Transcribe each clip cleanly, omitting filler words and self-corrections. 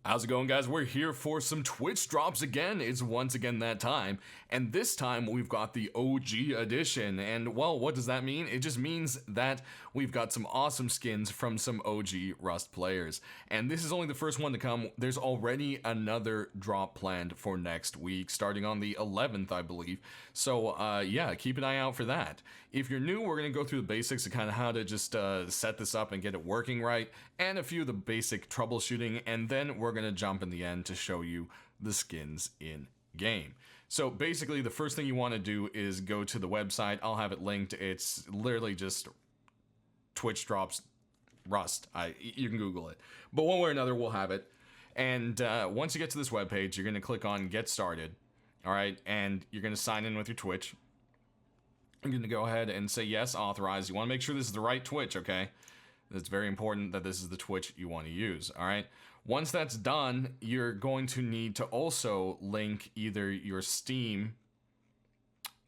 How's it going, guys? We're here for some Twitch drops again. It's once again that time. And this time we've got the OG edition. And, well, what does that mean? It just means that we've got some awesome skins from some OG Rust players. And this is only the first one to come. There's already another drop planned for next week, starting on the 11th, I believe. So, yeah, keep an eye out for that. If you're new, we're going to go through the basics of kind of how to just set this up and get it working right, and a few of the basic troubleshooting, and then we're going to jump in the end to show you the skins in game. So basically, the first thing you want to do is go to the website. I'll have it linked. It's literally just Twitch drops Rust. You can Google it, but one way or another, we'll have it. And once you get to this webpage, you're going to click on Get Started. All right, and you're going to sign in with your Twitch. You're going to go ahead and say yes, authorize. You want to make sure this is the right Twitch, okay? It's very important that this is the Twitch you want to use, all right? Once that's done, you're going to need to also link either your Steam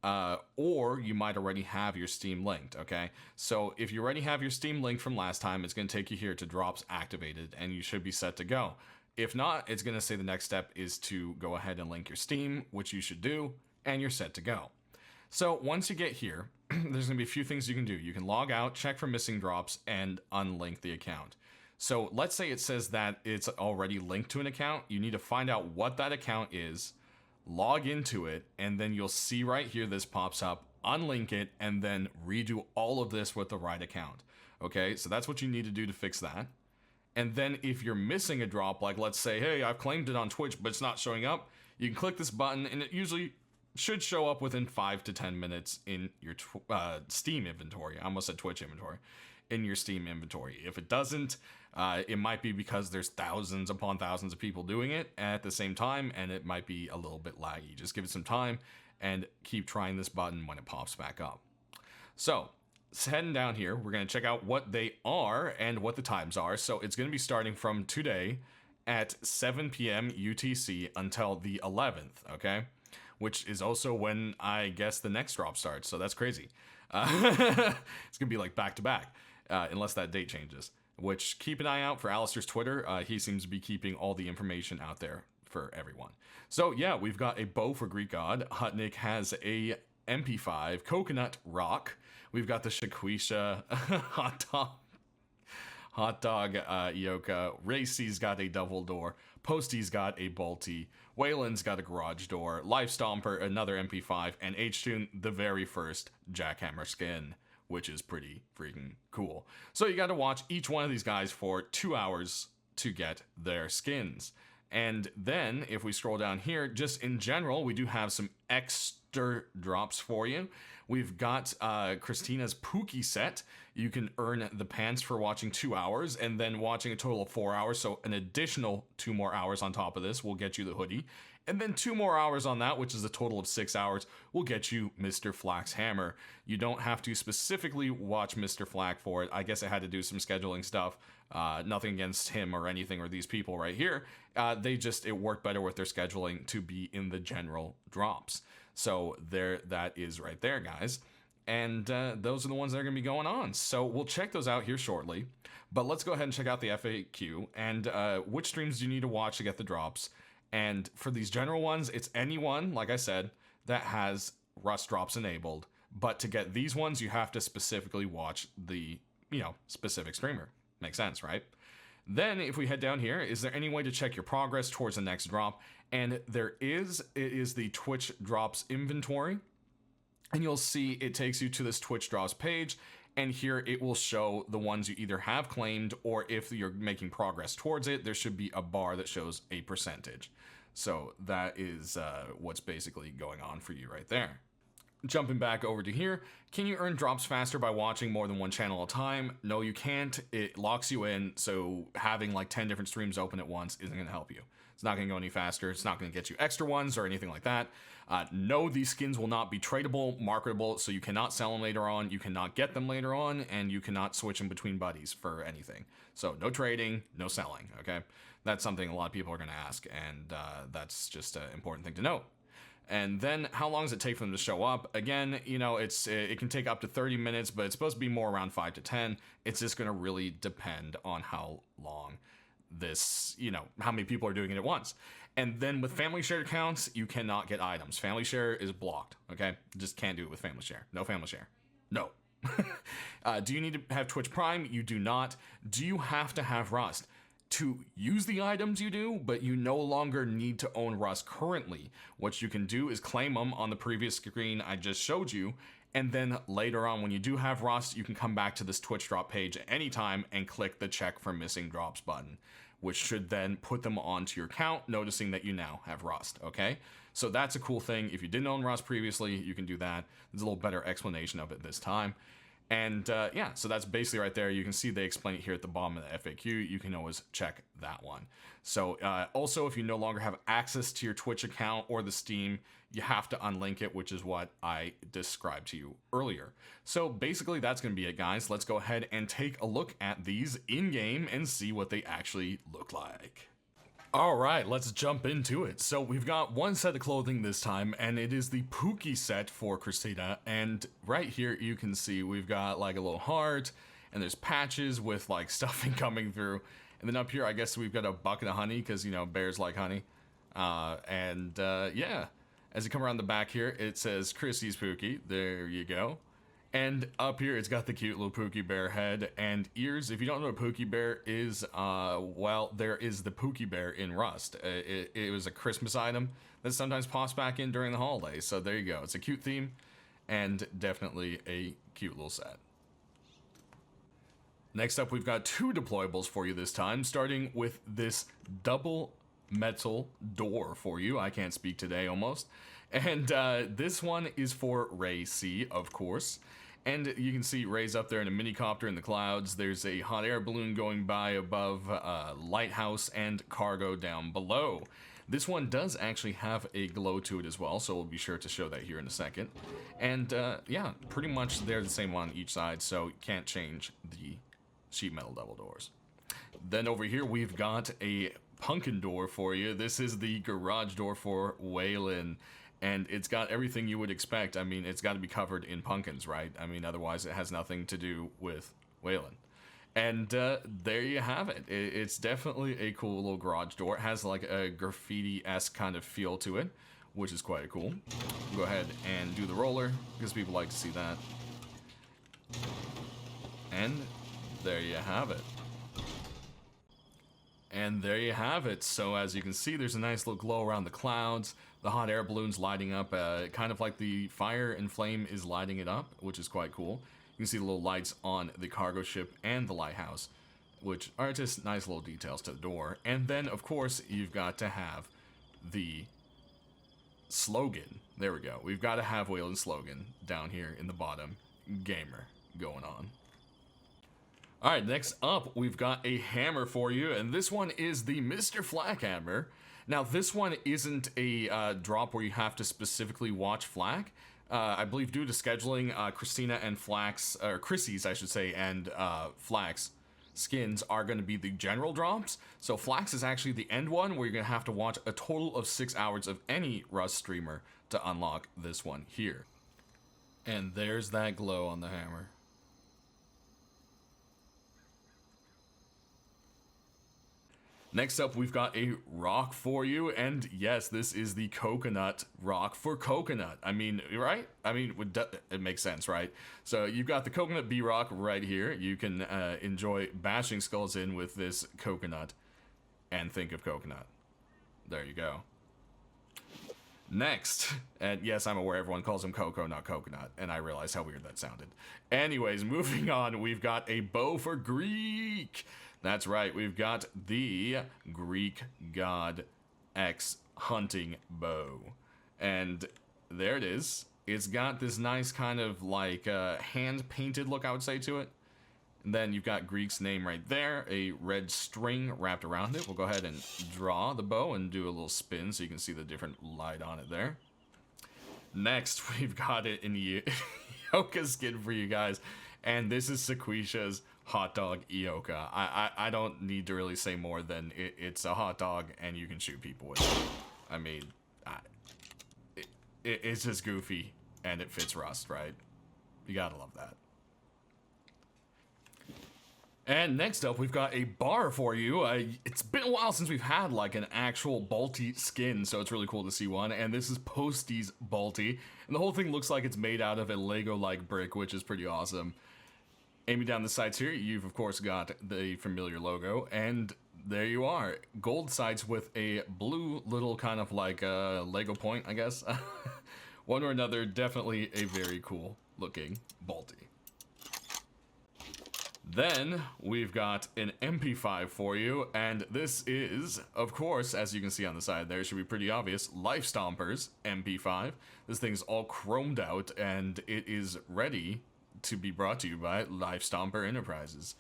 or you might already have your Steam linked, okay? So if you already have your Steam linked from last time, it's going to take you here to drops activated, and you should be set to go. If not, it's going to say the next step is to go ahead and link your Steam, which you should do, and you're set to go. So once you get here, there's going to be a few things you can do. You can log out, check for missing drops, and unlink the account. So let's say it says that it's already linked to an account. You need to find out what that account is, log into it, and then you'll see right here this pops up, unlink it, and then redo all of this with the right account. Okay, so that's what you need to do to fix that. And then if you're missing a drop, like let's say, hey, I've claimed it on Twitch, but it's not showing up, you can click this button, and it usually should show up within 5 to 10 minutes in your Steam inventory. I almost said Twitch inventory. In your Steam inventory. If it doesn't, it might be because there's thousands upon thousands of people doing it at the same time, and it might be a little bit laggy. Just give it some time and keep trying this button when it pops back up. So, heading down here, we're going to check out what they are and what the times are. So it's going to be starting from today at 7 p.m. UTC until the 11th, okay? Which is also when I guess the next drop starts, so that's crazy. It's gonna be like back to back, unless that date changes. Which, keep an eye out for Alistair's Twitter. He seems to be keeping all the information out there for everyone. So yeah, we've got a bow for Greek God. Hutnik has a MP5 Coconut Rock. We've got the Shaquisha Hot Dog Yoka. Racy's got a double door. Posty's got a Bolty. Wayland's got a garage door. Life Stomper, another MP5. And H-Tune, the very first Jackhammer skin, which is pretty freaking cool. So you got to watch each one of these guys for 2 hours to get their skins. And then, if we scroll down here, just in general, we do have some extra drops for you. We've got Christina's Pookie Set. You can earn the pants for watching 2 hours and then watching a total of 4 hours. So an additional 2 more hours on top of this will get you the hoodie. And then 2 more hours on that, which is a total of 6 hours, will get you Mr. Flak's Hammer. You don't have to specifically watch Mr. Flak for it. I guess I had to do some scheduling stuff. Nothing against him or anything or these people right here. It worked better with their scheduling to be in the general drops. So there, that is right there, guys. And those are the ones that are going to be going on. So we'll check those out here shortly. But let's go ahead and check out the FAQ and which streams do you need to watch to get the drops. And for these general ones, it's anyone, like I said, that has Rust drops enabled. But to get these ones, you have to specifically watch the, specific streamer. Makes sense, right? Then if we head down here, is there any way to check your progress towards the next drop? And it is the Twitch drops inventory. And you'll see it takes you to this Twitch drops page. And here it will show the ones you either have claimed, or if you're making progress towards it, there should be a bar that shows a percentage. So that is what's basically going on for you right there. Jumping back over to here, can you earn drops faster by watching more than one channel at a time? No, you can't. It locks you in, so having like 10 different streams open at once isn't going to help you. It's not going to go any faster. It's not going to get you extra ones or anything like that. No, these skins will not be tradable, marketable, so you cannot sell them later on, you cannot get them later on, and you cannot switch them between buddies for anything. So no trading, no selling, okay? That's something a lot of people are going to ask, and that's just an important thing to note. And then how long does it take for them to show up? Again, it can take up to 30 minutes, but it's supposed to be more around 5 to 10. It's just going to really depend on how long this, you know, how many people are doing it at once. And then with family shared accounts, you cannot get items. Family share is blocked, okay? Just can't do it with family share. No family share. No. Do you need to have Twitch Prime? You do not. Do you have to have Rust? To use the items you do, but you no longer need to own Rust currently. What you can do is claim them on the previous screen I just showed you, and then later on when you do have Rust, you can come back to this Twitch drop page at any time and click the check for missing drops button, which should then put them onto your account, noticing that you now have Rust, okay? So that's a cool thing. If you didn't own Rust previously, you can do that. There's a little better explanation of it this time. And yeah, so that's basically right there. You can see they explain it here at the bottom of the FAQ. You can always check that one. So also, if you no longer have access to your Twitch account or the Steam, you have to unlink it, which is what I described to you earlier. So basically, that's going to be it, guys. Let's go ahead and take a look at these in-game and see what they actually look like. All right, let's jump into it. So we've got one set of clothing this time, and it is the Pookie set for Christina. And right here, you can see we've got like a little heart, and there's patches with like stuffing coming through. And then up here, I guess we've got a bucket of honey, because, you know, bears like honey. Yeah, as you come around the back here, it says Chrissy's Pookie. There you go. And up here, it's got the cute little Pookie Bear head and ears. If you don't know what Pookie Bear is, well, there is the Pookie Bear in Rust. It was a Christmas item that sometimes pops back in during the holidays. So there you go. It's a cute theme and definitely a cute little set. Next up, we've got two deployables for you this time, starting with this double metal door for you. I can't speak today almost. And this one is for Ray C, of course. And you can see Ray's up there in a mini-copter in the clouds. There's a hot air balloon going by above lighthouse and cargo down below. This one does actually have a glow to it as well, so we'll be sure to show that here in a second. And yeah, pretty much they're the same one on each side, so you can't change the sheet metal double doors. Then over here we've got a pumpkin door for you. This is the garage door for Waylon. And it's got everything you would expect. I mean, it's got to be covered in pumpkins, right? I mean, otherwise it has nothing to do with Waylon. And there you have it. It's definitely a cool little garage door. It has like a graffiti-esque kind of feel to it, which is quite cool. Go ahead and do the roller, because people like to see that. And there you have it. And there you have it. So as you can see, there's a nice little glow around the clouds. The hot air balloon's lighting up, kind of like the fire and flame is lighting it up, which is quite cool. You can see the little lights on the cargo ship and the lighthouse, which are just nice little details to the door. And then, of course, you've got to have the slogan. There we go. We've got to have Waylon's slogan down here in the bottom. Gamer going on. Alright, next up, we've got a hammer for you, and this one is the Mr. Flak Hammer. Now, this one isn't a drop where you have to specifically watch Flak. I believe due to scheduling, Christina and Flak's, or Chrissy's, I should say, and Flak's skins are going to be the general drops. So Flak's is actually the end one, where you're going to have to watch a total of 6 hours of any Rust streamer to unlock this one here. And there's that glow on the hammer. Next up, we've got a rock for you, and yes, this is the coconut rock for coconut. I mean, right? I mean, it makes sense, right? So you've got the coconut B-rock right here. You can enjoy bashing skulls in with this coconut and think of coconut. There you go. Next, and yes, I'm aware everyone calls him Coco, not coconut, and I realize how weird that sounded. Anyways, moving on, we've got a bow for Greek. That's right, we've got the Greek god X hunting bow. And there it is. It's got this nice kind of like hand-painted look, I would say, to it. And then you've got Greek's name right there, a red string wrapped around it. We'll go ahead and draw the bow and do a little spin so you can see the different light on it there. Next, we've got it in the Ioka skin for you guys. And this is Sequisha's hot dog Ioka. I don't need to really say more than it's a hot dog and you can shoot people with it. I mean, it's just goofy and it fits Rust, right? You gotta love that. And next up, we've got a bar for you. It's been a while since we've had like an actual Balti skin, so it's really cool to see one. And this is Postie's Balti, and the whole thing looks like it's made out of a Lego-like brick, which is pretty awesome. Aiming down the sights here, you've of course got the familiar logo, and there you are. Gold sights with a blue little kind of like Lego point, I guess. One or another, definitely a very cool looking Balti. Then we've got an MP5 for you, and this is, of course, as you can see on the side there, it should be pretty obvious, Life Stomper's MP5. This thing's all chromed out, and it is ready to be brought to you by Life Stomper Enterprises.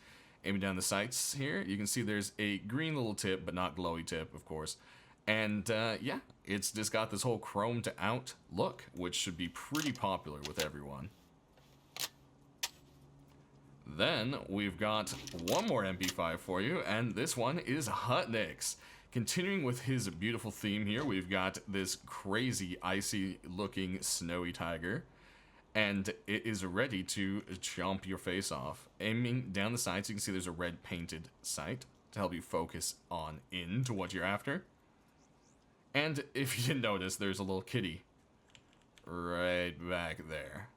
Aiming down the sights here, you can see there's a green little tip, but not glowy tip, of course. And yeah, it's just got this whole chromed out look, which should be pretty popular with everyone. Then we've got one more MP5 for you, and this one is Hutnick's. Continuing with his beautiful theme here, we've got this crazy icy looking snowy tiger, and it is ready to chomp your face off. Aiming down the sides, you can see there's a red painted sight to help you focus on into what you're after. And if you didn't notice, there's a little kitty right back there.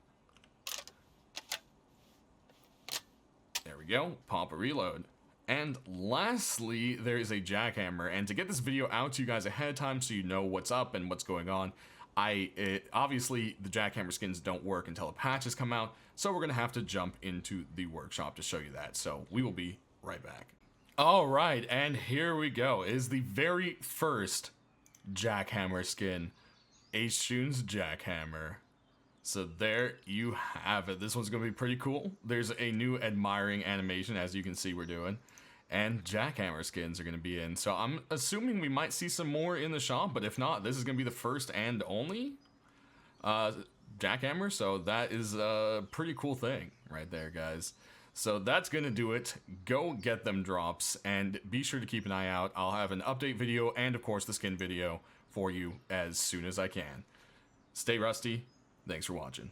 There we go, pop a reload. And lastly, there is a Jackhammer, and to get this video out to you guys ahead of time so you know what's up and what's going on, obviously the Jackhammer skins don't work until the patches come out, so we're gonna have to jump into the workshop to show you that, so we will be right back. Alright, and here we go, it is the very first Jackhammer skin, H-Tune's Jackhammer. So there you have it. This one's going to be pretty cool. There's a new admiring animation, as you can see we're doing. And Jackhammer skins are going to be in. So I'm assuming we might see some more in the shop, but if not, this is going to be the first and only Jackhammer. So that is a pretty cool thing right there, guys. So that's going to do it. Go get them drops, and be sure to keep an eye out. I'll have an update video and, of course, the skin video for you as soon as I can. Stay rusty. Thanks for watching.